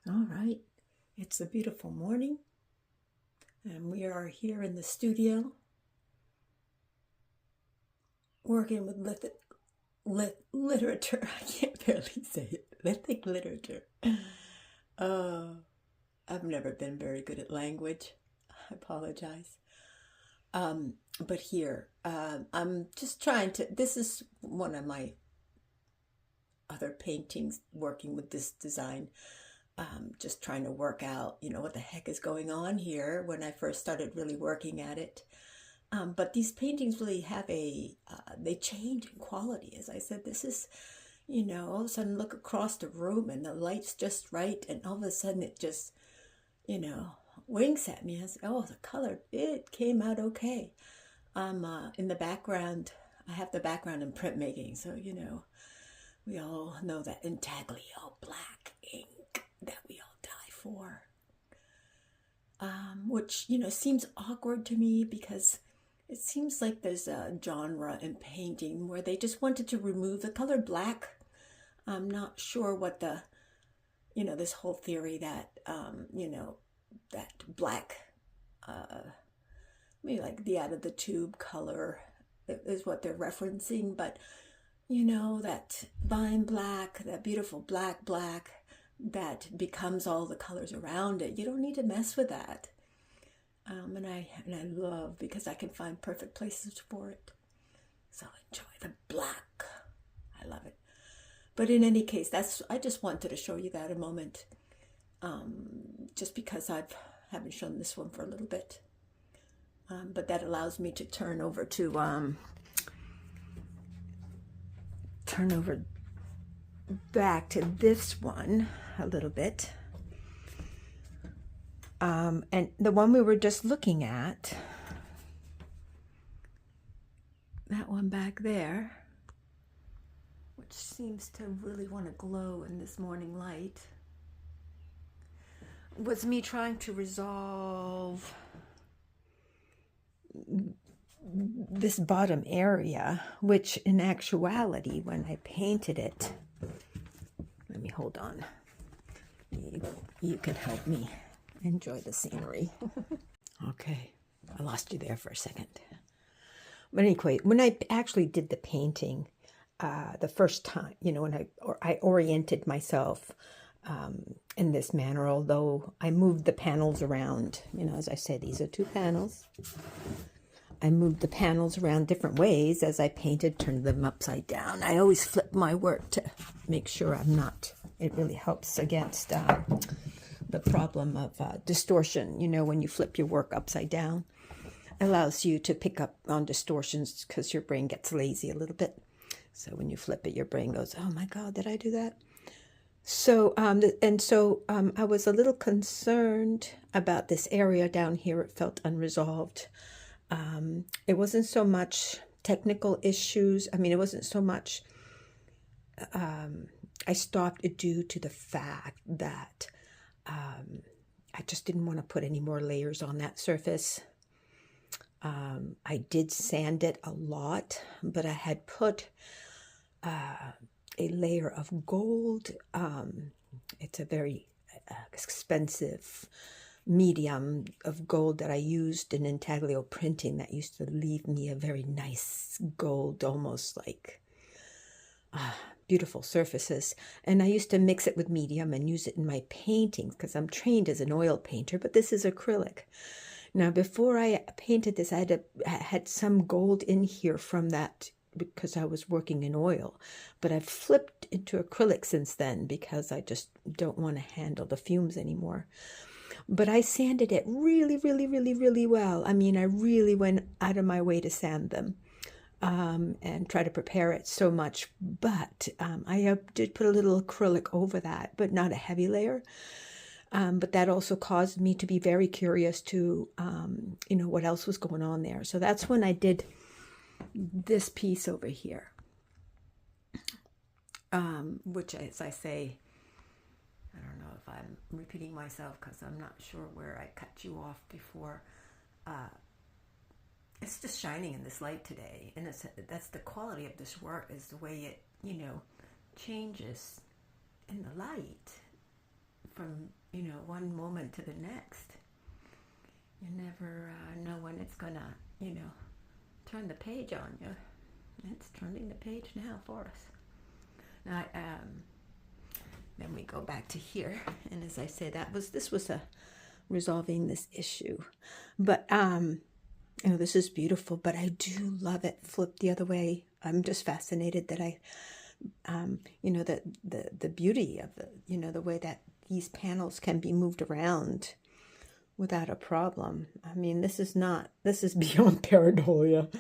All right, it's a beautiful morning, and we are here in the studio working with literature. I can't barely say it. Lithic literature. Uh, I've never been very good at language. I apologize. But here, I'm just trying to. This is one of my other paintings working with this design. Just trying to work out, what the heck is going on here when I first started really working at it. But these paintings really have they change in quality. As I said, this is, all of a sudden look across the room and the light's just right. And all of a sudden it just, winks at me. I say, oh, the color, it came out okay. I'm in the background. I have the background in printmaking. So, we all know that intaglio black ink that we all die for. Which, seems awkward to me because it seems like there's a genre in painting where they just wanted to remove the color black. I'm not sure what this whole theory that, that black, maybe like the out of the tube color is what they're referencing. But, that vine black, that beautiful black, that becomes all the colors around it. You don't need to mess with that. And I love because I can find perfect places for it. So enjoy the black. I love it. But in any case, I just wanted to show you that a moment. Just because I haven't shown this one for a little bit. But that allows me to turn over back to this one a little bit. And the one we were just looking at, that one back there, which seems to really want to glow in this morning light, was me trying to resolve this bottom area, which in actuality, when I painted it, let me hold on. You can help me enjoy the scenery. Okay, I lost you there for a second. But anyway, when I actually did the painting the first time, when I oriented myself in this manner, although I moved the panels around, as I said, these are two panels. I moved the panels around different ways as I painted, turned them upside down. I always flip my work to make sure I'm not, it really helps against the problem of distortion. When you flip your work upside down, allows you to pick up on distortions because your brain gets lazy a little bit. So when you flip it, your brain goes, oh my God, did I do that? So, I was a little concerned about this area down here. It felt unresolved. It wasn't so much technical issues. I mean, it wasn't so much, I stopped it due to the fact that I just didn't want to put any more layers on that surface. I did sand it a lot, but I had put a layer of gold. It's a very expensive medium of gold that I used in intaglio printing that used to leave me a very nice gold, almost like beautiful surfaces. And I used to mix it with medium and use it in my paintings because I'm trained as an oil painter, but this is acrylic. Now, before I painted this, I had some gold in here from that because I was working in oil, but I've flipped into acrylic since then because I just don't want to handle the fumes anymore. But I sanded it really, really, really, really well. I mean, I really went out of my way to sand them and try to prepare it so much. But I did put a little acrylic over that, but not a heavy layer. But that also caused me to be very curious to, what else was going on there. So that's when I did this piece over here, which, as I say, I don't know if I'm repeating myself because I'm not sure where I cut you off before. It's just shining in this light today, and that's the quality of this work, is the way it changes in the light from, one moment to the next. You never know when it's gonna, turn the page on you. It's turning the page now for us. Now, then we go back to here, and as I say, this was a resolving this issue, but this is beautiful. But I do love it flipped the other way. I'm just fascinated that that the beauty of the way that these panels can be moved around without a problem. I mean, this is beyond pareidolia.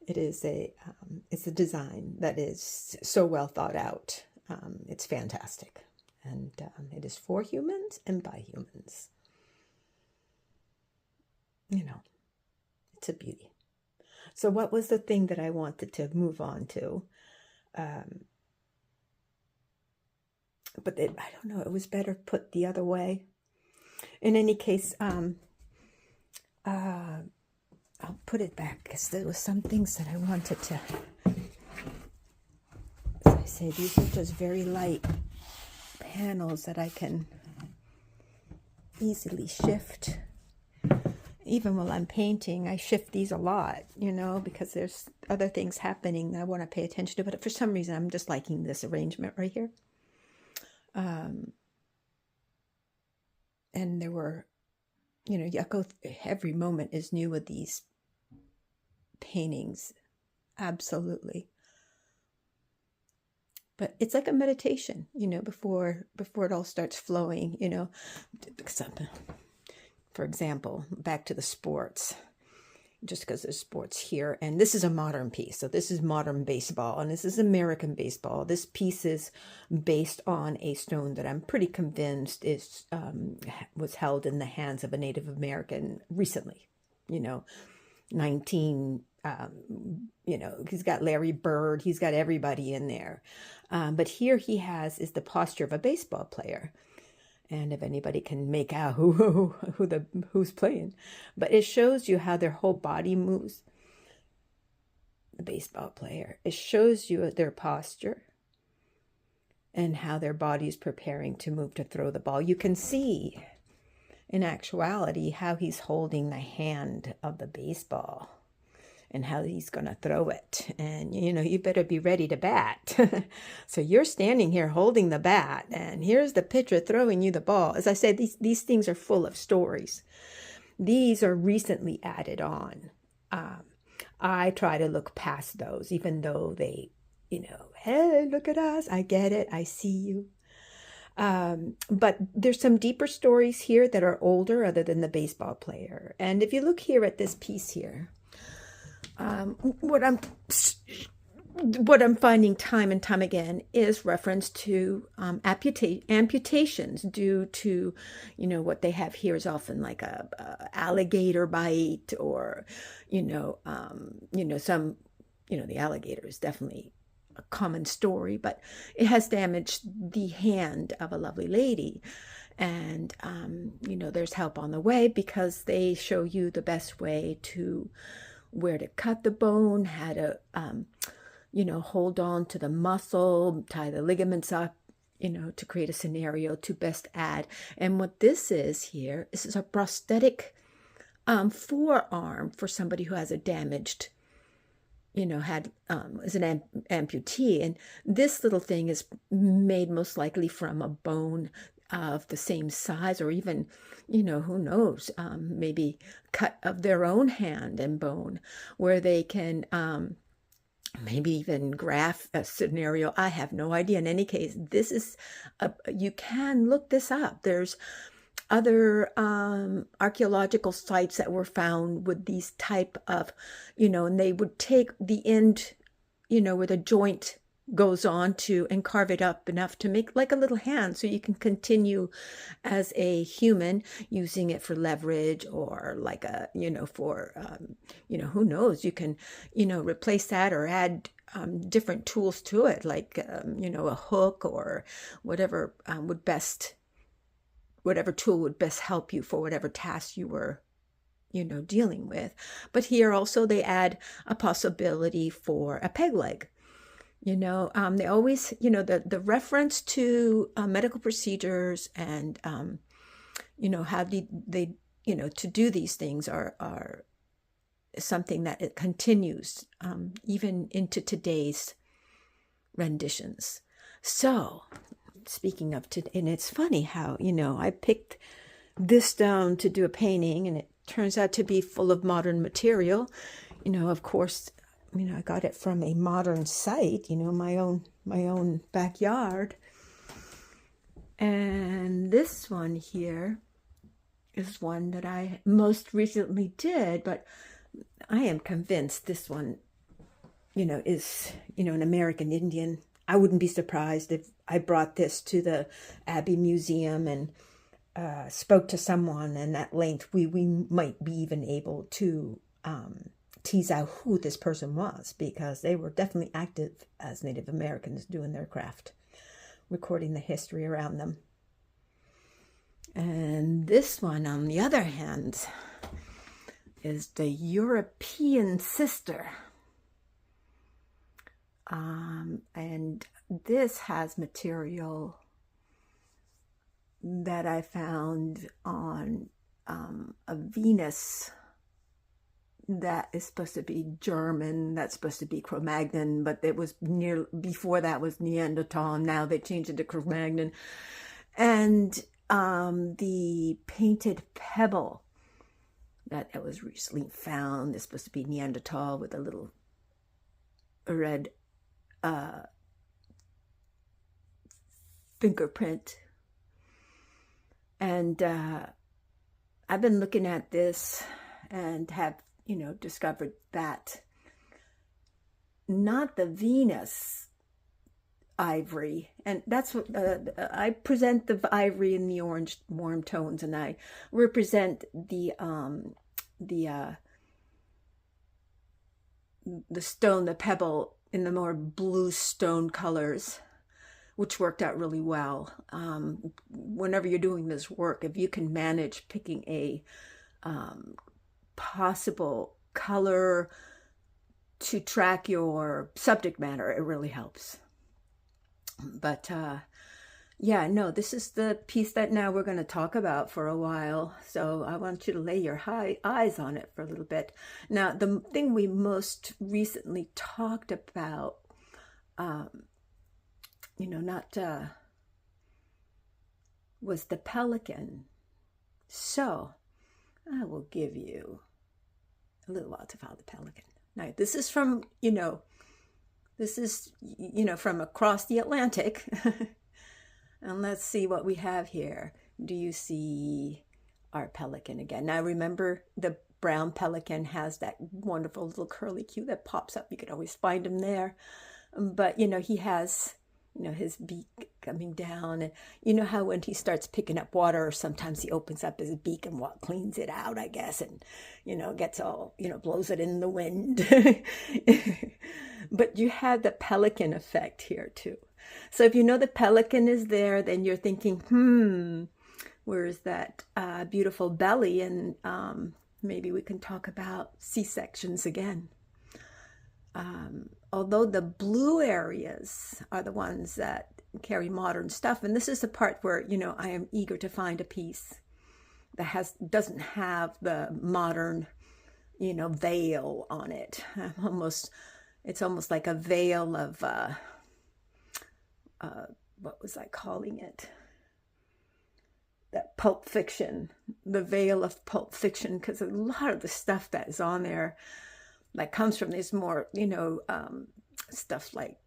It's a design that is so well thought out. It's fantastic. And it is for humans and by humans. It's a beauty. So what was the thing that I wanted to move on to? But I don't know, it was better put the other way. In any case, I'll put it back because there were some things that I wanted to, as I say, these are just very light panels that I can easily shift. Even while I'm painting, I shift these a lot, because there's other things happening that I want to pay attention to. But for some reason, I'm just liking this arrangement right here. And there were, every moment is new with these paintings. Absolutely. But it's like a meditation, before it all starts flowing, For example, back to the sports, just because there's sports here. And this is a modern piece. So this is modern baseball, and this is American baseball. This piece is based on a stone that I'm pretty convinced was held in the hands of a Native American recently, 19, he's got Larry Bird, he's got everybody in there. But here is the posture of a baseball player. And if anybody can make out who's playing, but it shows you how their whole body moves. The baseball player. It shows you their posture and how their body is preparing to move to throw the ball. You can see, in actuality, how he's holding the hand of the baseball and how he's going to throw it. And, you better be ready to bat. So you're standing here holding the bat, and here's the pitcher throwing you the ball. As I said, these things are full of stories. These are recently added on. I try to look past those, even though they, hey, look at us. I get it. I see you. But there's some deeper stories here that are older other than the baseball player. And if you look here at this piece here, what I'm finding time and time again is reference to amputations due to, what they have here is often like a alligator bite, or, the alligator is definitely a common story, but it has damaged the hand of a lovely lady. And, there's help on the way, because they show you the best way to where to cut the bone, how to, hold on to the muscle, tie the ligaments up, to create a scenario to best add. And what this is here, this is a prosthetic forearm for somebody who has a damaged, is an amputee. And this little thing is made most likely from a bone of the same size, or even, who knows, maybe cut of their own hand and bone, where they can maybe even graft a scenario. I have no idea. In any case, this is, you can look this up. There's other archaeological sites that were found with these type of, and they would take the end, where the joint goes on to, and carve it up enough to make like a little hand, so you can continue as a human using it for leverage, or like a, for, who knows, you can, replace that or add different tools to it, like, a hook or whatever whatever tool would best help you for whatever task you were, dealing with. But here also they add a possibility for a peg leg. They always, the reference to medical procedures and, how they, to do these things are something that it continues even into today's renditions. So, speaking of today, and it's funny how, I picked this stone to do a painting and it turns out to be full of modern material. Of course, I got it from a modern site, my own backyard. And this one here is one that I most recently did, but I am convinced this one, is, an American Indian. I wouldn't be surprised if I brought this to the Abbey Museum and spoke to someone, and at length we might be even able to tease out who this person was, because they were definitely active as Native Americans doing their craft, recording the history around them. And this one, on the other hand, is the European sister. And this has material that I found on a Venus that is supposed to be German, that's supposed to be Cro-Magnon, but it was before that was Neanderthal, and now they changed it to Cro-Magnon. And the painted pebble that was recently found is supposed to be Neanderthal with a little red fingerprint. And I've been looking at this and have, discovered that not the Venus ivory, and that's what I present the ivory in the orange warm tones, and I represent the stone, the pebble, in the more blue stone colors, which worked out really well. Whenever you're doing this work, if you can manage picking a possible color to track your subject matter, it really helps. But this is the piece that now we're going to talk about for a while. So I want you to lay your eyes on it for a little bit. Now, the thing we most recently talked about, was the pelican. So I will give you a little while to follow the pelican. Now, this is from, from across the Atlantic. And let's see what we have here. Do you see our pelican again? Now, remember, the brown pelican has that wonderful little curly Q that pops up. You could always find him there. But, he has, his beak coming down. And you know how when he starts picking up water, sometimes he opens up his beak and cleans it out, I guess, and, gets all, blows it in the wind. But you have the pelican effect here, too. So if the pelican is there, then you're thinking, where's that beautiful belly? And maybe we can talk about C-sections again. Although the blue areas are the ones that carry modern stuff. And this is the part where, I am eager to find a piece that doesn't have the modern, veil on it. It's almost like a veil of, what was I calling it? That Pulp Fiction, the veil of Pulp Fiction, because a lot of the stuff that is on there, that comes from this more, stuff like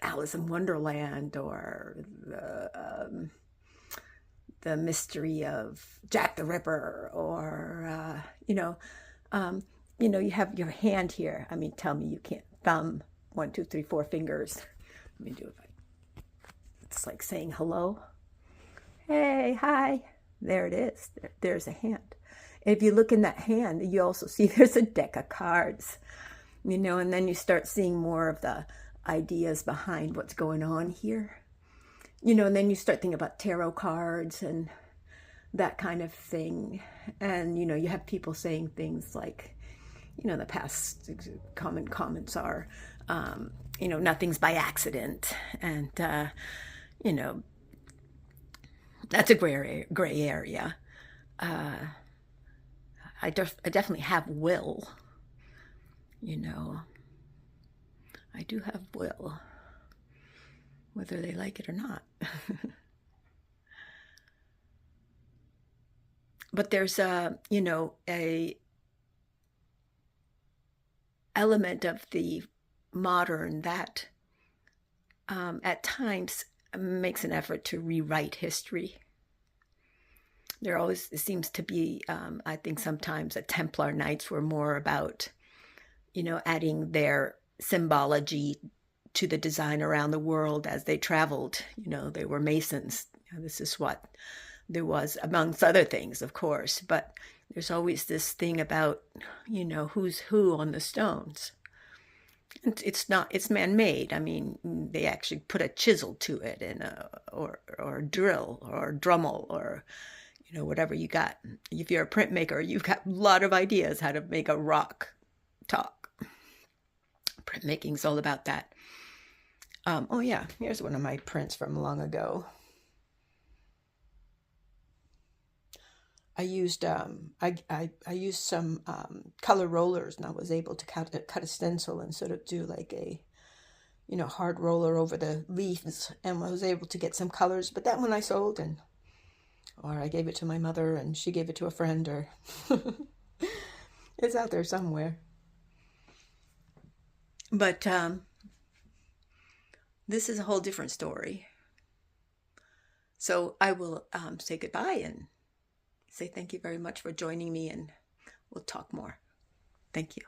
Alice in Wonderland, or the mystery of Jack the Ripper, or, you have your hand here. I mean, tell me you can't thumb 1, 2, 3, 4 fingers. Let me do it. It's like saying hello. Hey, hi. There it is. There's a hand. If you look in that hand, you also see there's a deck of cards, and then you start seeing more of the ideas behind what's going on here, and then you start thinking about tarot cards and that kind of thing. And, you have people saying things like, the past common comments are, Nothing's by accident. And, that's a gray area. I definitely have will, I do have will, whether they like it or not. But there's a element of the modern that at times makes an effort to rewrite history. There always seems to be, I think sometimes the Templar Knights were more about, adding their symbology to the design around the world as they traveled. They were Masons. This is what there was, amongst other things, of course. But there's always this thing about, who's who on the stones. It's man-made. I mean, they actually put a chisel to it, or a drill or a Dremel, or whatever you got. If you're a printmaker, you've got a lot of ideas how to make a rock talk. Printmaking's all about that. Oh yeah, here's one of my prints from long ago. I used I used some color rollers, and I was able to cut a stencil and sort of do like a hard roller over the leaves, and I was able to get some colors. But that one I sold, or I gave it to my mother, and she gave it to a friend, or it's out there somewhere. But this is a whole different story. So I will say goodbye and say thank you very much for joining me, and we'll talk more. Thank you.